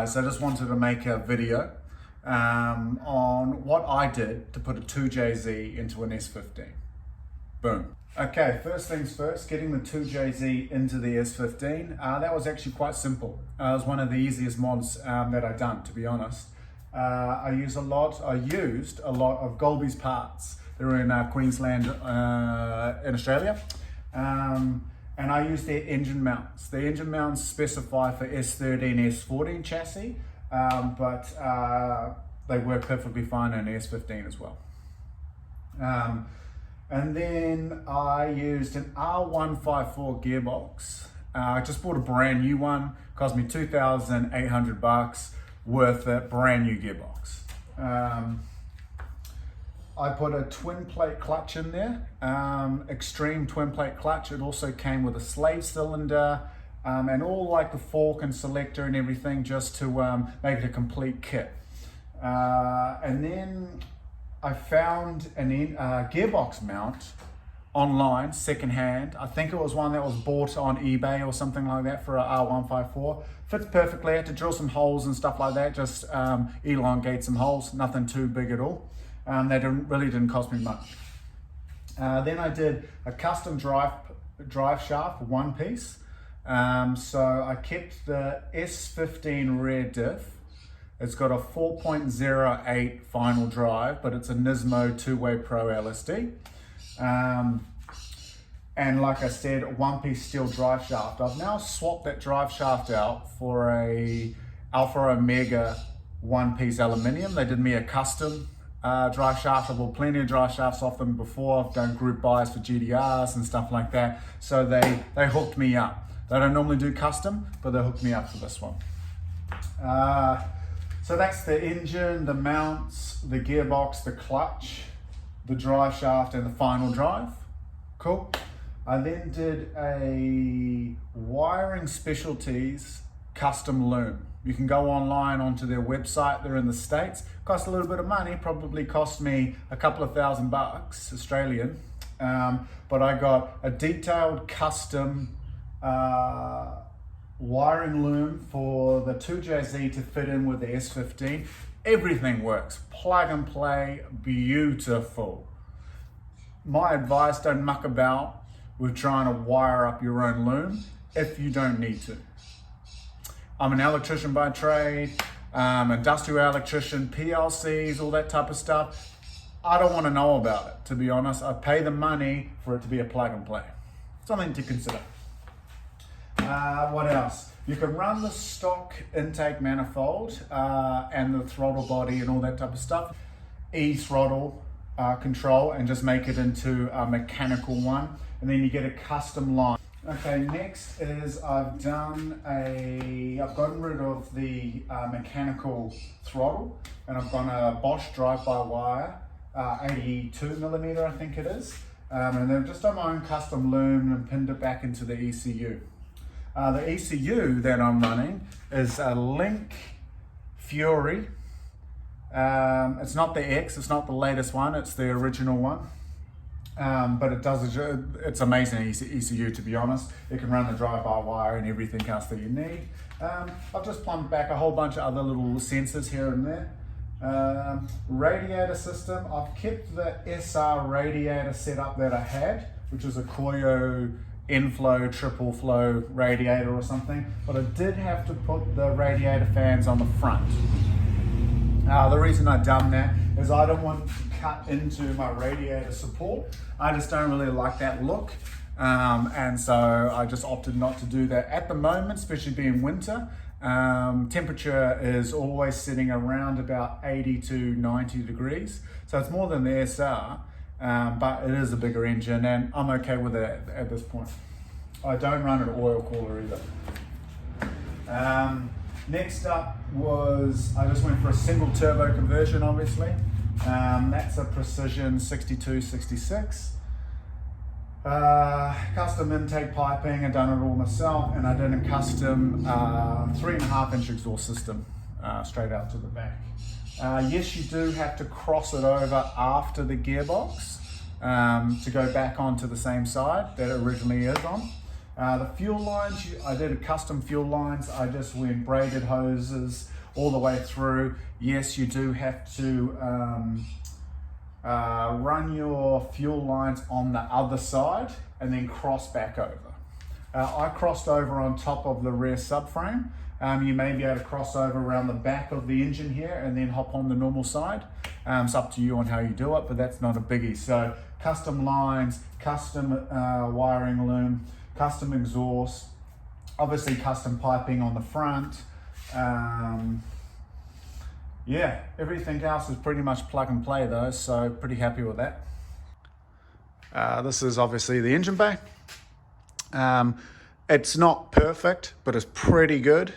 guys. I just wanted to make a video on what I did to put a 2JZ into an S15. Boom. Okay, first things first, getting the 2JZ into the S15. That was actually quite simple. It was one of the easiest mods that I've done, to be honest. I used a lot of Golby's parts. They're in Queensland in Australia. And I used their engine mounts. The engine mounts specify for S13, S14 chassis, but they work perfectly fine on S15 as well. And then I used an R154 gearbox. I just bought a brand new one, cost me $2,800 worth of brand new gearbox. I put a twin plate clutch in there, extreme twin plate clutch. It also came with a slave cylinder and all like the fork and selector and everything, just to make it a complete kit. And then I found a gearbox mount online, secondhand. I think it was one that was bought on eBay or something like that for a R154. Fits perfectly. I had to drill some holes and stuff like that, just elongate some holes, nothing too big at all. They really didn't cost me much. Then I did a custom drive shaft, one piece. So I kept the S15 rear diff. It's got a 4.08 final drive, but it's a Nismo two-way Pro LSD. And like I said, a one-piece steel drive shaft. I've now swapped that drive shaft out for a Alfa Omega one-piece aluminium. They did me a custom drive shaft. I've bought plenty of drive shafts off them before. I've done group buys for GDRs and stuff like that. So they hooked me up. They don't normally do custom, but they hooked me up for this one. So that's the engine, the mounts, the gearbox, the clutch, the drive shaft, and the final drive. Cool. I then did a Wiring Specialties custom loom. You can go online onto their website. They're in the States. Cost a little bit of money, probably cost me a couple of $1,000 Australian. But I got a detailed custom wiring loom for the 2JZ to fit in with the S15. Everything works, plug and play, beautiful. My advice, don't muck about with trying to wire up your own loom if you don't need to. I'm an electrician by trade, industrial electrician, PLCs, all that type of stuff. I don't want to know about it, to be honest. I pay the money for it to be a plug and play. Something to consider. What else? You can run the stock intake manifold and the throttle body and all that type of stuff. E-throttle control, and just make it into a mechanical one. And then you get a custom line. Okay, next is I've gotten rid of the mechanical throttle, and I've gone a Bosch drive-by-wire, 82mm I think it is. And then just done my own custom loom and pinned it back into the ECU. The ECU that I'm running is a Link Fury. It's not the X, it's not the latest one, it's the original one. But it's amazing ECU, to be honest. It can run the drive-by-wire and everything else that you need. I've just plumbed back a whole bunch of other little sensors here and there. Radiator system, I've kept the SR radiator setup that I had, which was a Koyo inflow, triple flow radiator or something, but I did have to put the radiator fans on the front. The reason I've done that is I don't want to cut into my radiator support. I just don't really like that look. And so I just opted not to do that at the moment, especially being winter. Temperature is always sitting around about 80 to 90 degrees. So it's more than the SR, but it is a bigger engine and I'm okay with it at this point. I don't run an oil cooler either. Next up was, I just went for a single turbo conversion, obviously. That's a Precision 6266. Custom intake piping, I've done it all myself, and I did a custom 3.5-inch exhaust system straight out to the back. Yes, you do have to cross it over after the gearbox to go back onto the same side that it originally is on. The fuel lines, I did a custom fuel lines. I just went braided hoses all the way through. Yes, you do have to run your fuel lines on the other side and then cross back over. I crossed over on top of the rear subframe. You may be able to cross over around the back of the engine here and then hop on the normal side. It's up to you on how you do it, but that's not a biggie. So custom lines, custom wiring loom, custom exhaust, obviously custom piping on the front. Yeah, everything else is pretty much plug and play though, so pretty happy with that. This is obviously the engine bay. It's not perfect, but it's pretty good.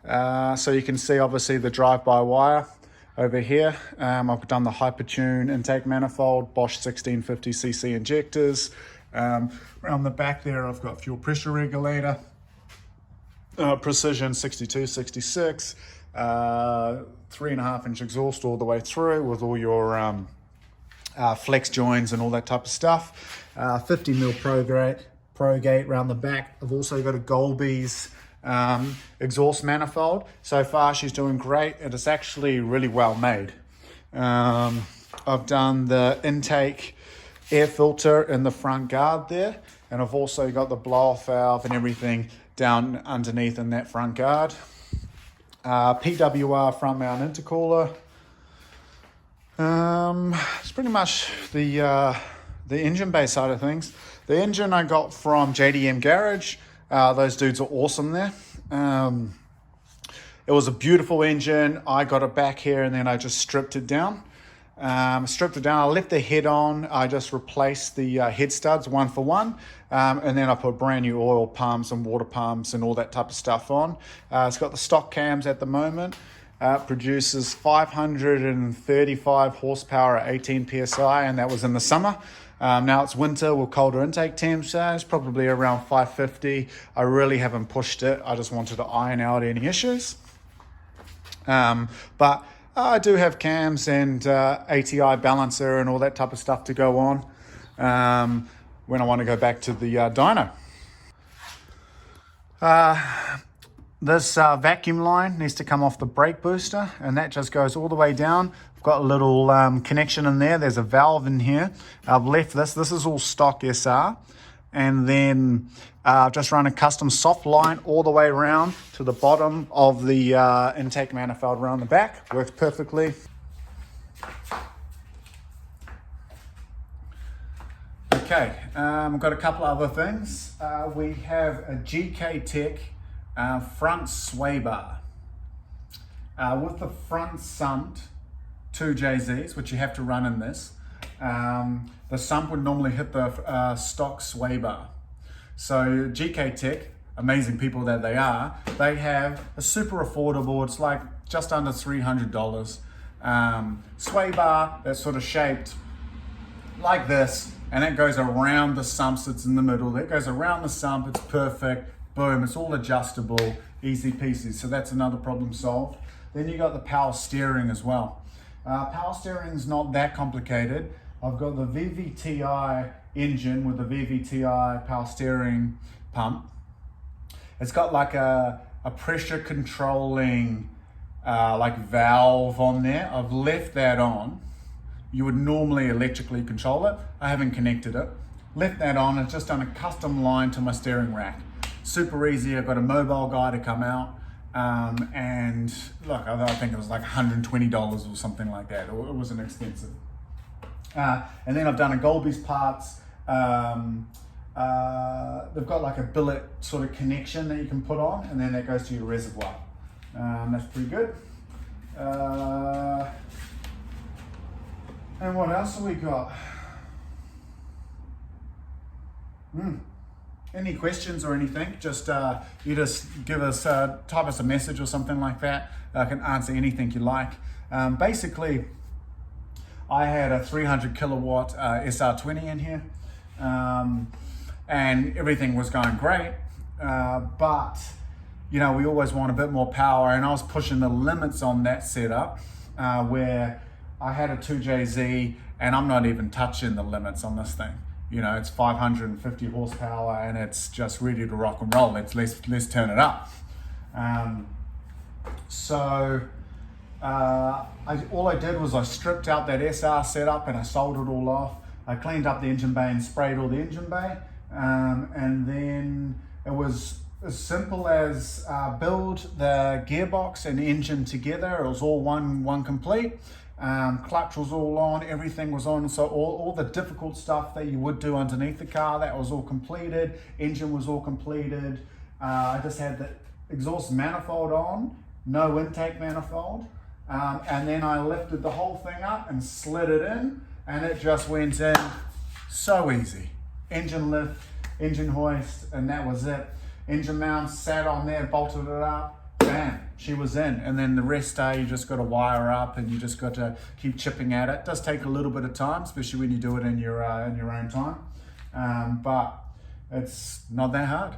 So you can see obviously the drive-by-wire over here. I've done the Hypertune intake manifold, Bosch 1650cc injectors. Around the back there I've got fuel pressure regulator, Precision 62, 66, 3.5 inch exhaust all the way through with all your flex joins and all that type of stuff. 50mm Pro gate around the back. I've also got a Golby's exhaust manifold. So far she's doing great, and it's actually really well made. I've done the intake air filter in the front guard there, and I've also got the blow-off valve and everything down underneath in that front guard. PWR front mount intercooler. It's pretty much the engine bay side of things. The engine I got from JDM Garage. Those dudes are awesome there. It was a beautiful engine. I got it back here and then I just stripped it down. I left the head on. I just replaced the head studs one for one. And then I put brand new oil pumps and water pumps and all that type of stuff on. It's got the stock cams at the moment. Produces 535 horsepower at 18 PSI, and that was in the summer. Now it's winter with colder intake temps, it's probably around 550. I really haven't pushed it. I just wanted to iron out any issues. But I do have cams and ATI balancer and all that type of stuff to go on when I want to go back to the dyno. This vacuum line needs to come off the brake booster, and that just goes all the way down. I've got a little connection in there. There's a valve in here. I've left this. This is all stock SR. And then I've just run a custom soft line all the way around to the bottom of the intake manifold around the back. Works perfectly. Okay, I've got a couple other things. We have a GK Tech front sway bar. With the front sump, 2 JZs, which you have to run in this. The sump would normally hit the stock sway bar. So GK Tech, amazing people that they are, they have a super affordable, it's like just under $300 sway bar that's sort of shaped like this, and it goes around the sump, sits in the middle, that goes around the sump, it's perfect, boom, it's all adjustable, easy peasy. So that's another problem solved. Then you got the power steering as well. Power steering is not that complicated. I've got the VVTi engine with the VVTi power steering pump. It's got like a pressure controlling like valve on there. I've left that on. You would normally electrically control it. I haven't connected it. Left that on. It's just done a custom line to my steering rack. Super easy. I've got a mobile guy to come out. And look, I think it was like $120 or something like that. It wasn't expensive. And then I've done a Golby's parts. They've got like a billet sort of connection that you can put on, and then that goes to your reservoir. That's pretty good. And what else have we got? Any questions or anything, just you just give us, type us a message or something like that. I can answer anything you like. Basically, I had a 300 kilowatt SR20 in here, and everything was going great, but you know, we always want a bit more power, and I was pushing the limits on that setup, where I had a 2JZ, and I'm not even touching the limits on this thing. You know, it's 550 horsepower and it's just ready to rock and roll. Let's turn it up. So all I did was I stripped out that SR setup and I soldered it all off. I cleaned up the engine bay and sprayed all the engine bay. And then it was as simple as build the gearbox and engine together. It was all one complete. Clutch was all on, everything was on. So all the difficult stuff that you would do underneath the car, that was all completed. Engine was all completed. I just had the exhaust manifold on, no intake manifold. And then I lifted the whole thing up and slid it in, and it just went in so easy. Engine lift, engine hoist, and that was it. Engine mount sat on there, bolted it up, bam, she was in. And then the rest you just got to wire up and you just got to keep chipping at it. It does take a little bit of time, especially when you do it in your own time, but it's not that hard.